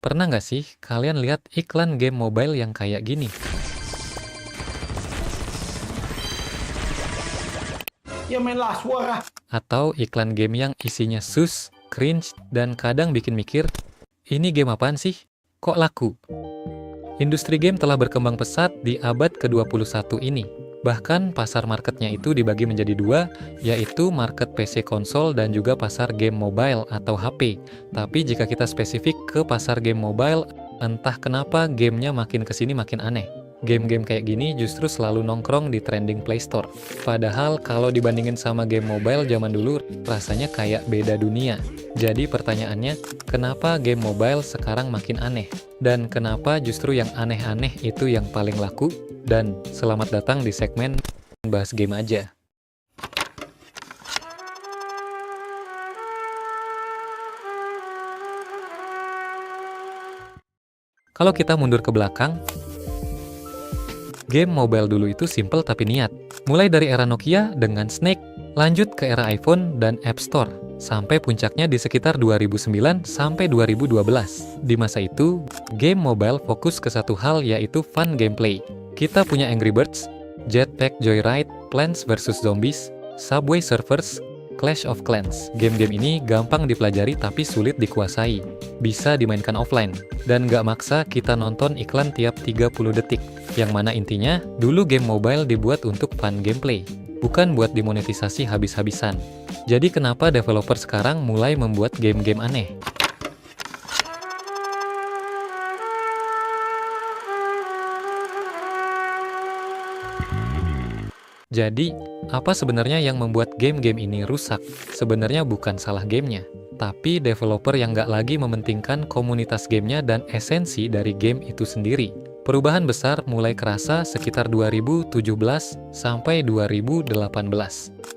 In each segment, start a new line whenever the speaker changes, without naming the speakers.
Pernah nggak sih kalian lihat iklan game mobile yang kayak gini?
Ya mainlah suara.
Atau iklan game yang isinya sus, cringe, dan kadang bikin mikir, ini game apaan sih? Kok laku? Industri game telah berkembang pesat di abad ke-21 ini. Bahkan pasar marketnya itu dibagi menjadi dua, yaitu market PC konsol dan juga pasar game mobile atau HP. Tapi jika kita spesifik ke pasar game mobile, entah kenapa gamenya makin kesini makin aneh. Game-game kayak gini justru selalu nongkrong di trending Play Store. Padahal kalau dibandingin sama game mobile zaman dulu, rasanya kayak beda dunia. Jadi pertanyaannya, kenapa game mobile sekarang makin aneh? Dan kenapa justru yang aneh-aneh itu yang paling laku? Dan selamat datang di segmen bahas game aja. Kalau kita mundur ke belakang, game mobile dulu itu simple tapi niat. Mulai dari era Nokia dengan Snake, lanjut ke era iPhone dan App Store, sampai puncaknya di sekitar 2009 sampai 2012. Di masa itu, game mobile fokus ke satu hal yaitu fun gameplay. Kita punya Angry Birds, Jetpack Joyride, Plants vs Zombies, Subway Surfers, Clash of Clans. Game-game ini gampang dipelajari tapi sulit dikuasai. Bisa dimainkan offline, dan nggak maksa kita nonton iklan tiap 30 detik. Yang mana intinya, dulu game mobile dibuat untuk fun gameplay, bukan buat dimonetisasi habis-habisan. Jadi kenapa developer sekarang mulai membuat game-game aneh? Jadi, apa sebenarnya yang membuat game-game ini rusak? Sebenarnya bukan salah gamenya, tapi developer yang nggak lagi mementingkan komunitas gamenya dan esensi dari game itu sendiri. Perubahan besar mulai kerasa sekitar 2017 sampai 2018.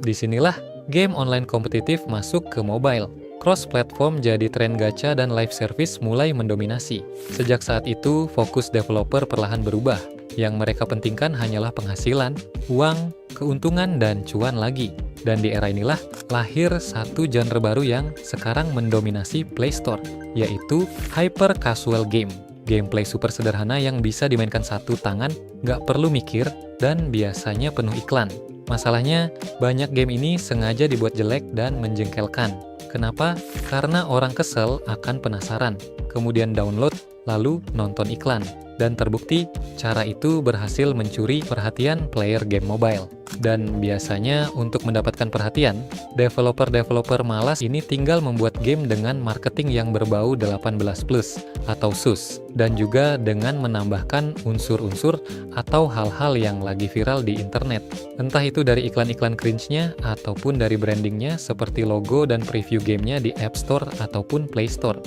Disinilah game online kompetitif masuk ke mobile. Cross-platform jadi tren gacha dan live service mulai mendominasi. Sejak saat itu, fokus developer perlahan berubah. Yang mereka pentingkan hanyalah penghasilan, uang, keuntungan, dan cuan lagi. Dan di era inilah lahir satu genre baru yang sekarang mendominasi Play Store, yaitu hyper casual game. Gameplay super sederhana yang bisa dimainkan satu tangan, nggak perlu mikir, dan biasanya penuh iklan. Masalahnya, banyak game ini sengaja dibuat jelek dan menjengkelkan. Kenapa? Karena orang kesel akan penasaran, kemudian download, lalu nonton iklan. Dan terbukti, cara itu berhasil mencuri perhatian player game mobile. Dan biasanya untuk mendapatkan perhatian, developer-developer malas ini tinggal membuat game dengan marketing yang berbau 18+ atau SUS, dan juga dengan menambahkan unsur-unsur atau hal-hal yang lagi viral di internet. Entah itu dari iklan-iklan cringe-nya ataupun dari brandingnya seperti logo dan preview gamenya di App Store ataupun Play Store.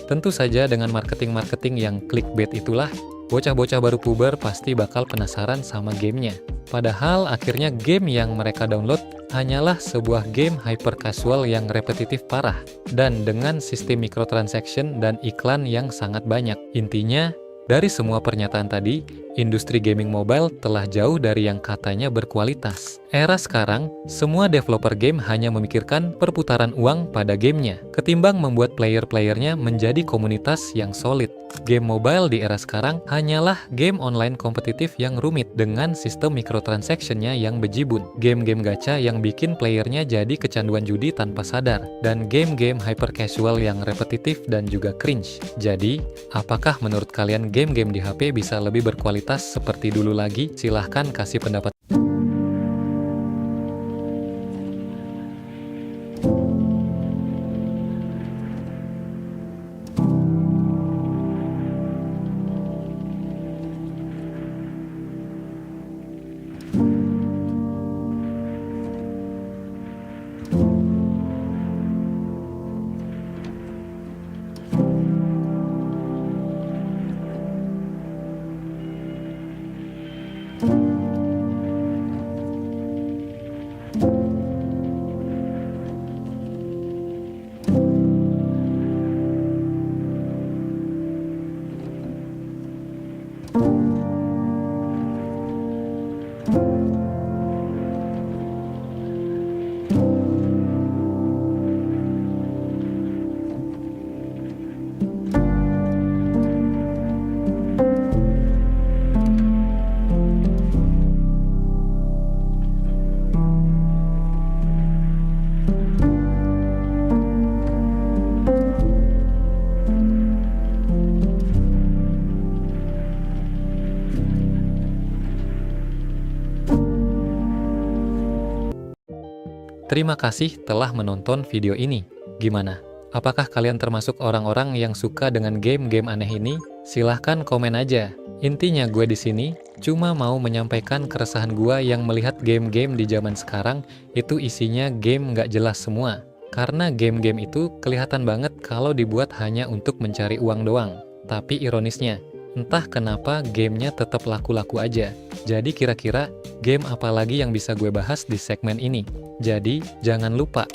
Tentu saja dengan marketing-marketing yang clickbait itulah, bocah-bocah baru puber pasti bakal penasaran sama gamenya. Padahal akhirnya game yang mereka download hanyalah sebuah game hyper casual yang repetitif parah, dan dengan sistem microtransaction dan iklan yang sangat banyak. Intinya, dari semua pernyataan tadi, industri gaming mobile telah jauh dari yang katanya berkualitas. Era sekarang, semua developer game hanya memikirkan perputaran uang pada gamenya, ketimbang membuat player-playernya menjadi komunitas yang solid. Game mobile di era sekarang hanyalah game online kompetitif yang rumit dengan sistem microtransaction-nya yang bejibun, game-game gacha yang bikin playernya jadi kecanduan judi tanpa sadar, dan game-game hyper casual yang repetitif dan juga cringe. Jadi, apakah menurut kalian game-game di HP bisa lebih berkualitas seperti dulu lagi? Silahkan kasih pendapat. Terima kasih telah menonton video ini. Gimana? Apakah kalian termasuk orang-orang yang suka dengan game-game aneh ini? Silahkan komen aja. Intinya gue di sini cuma mau menyampaikan keresahan gue yang melihat game-game di zaman sekarang itu isinya game nggak jelas semua. Karena game-game itu kelihatan banget kalau dibuat hanya untuk mencari uang doang. Tapi ironisnya, entah kenapa gamenya tetap laku-laku aja. Jadi kira-kira game apa lagi yang bisa gue bahas di segmen ini? Jadi jangan lupa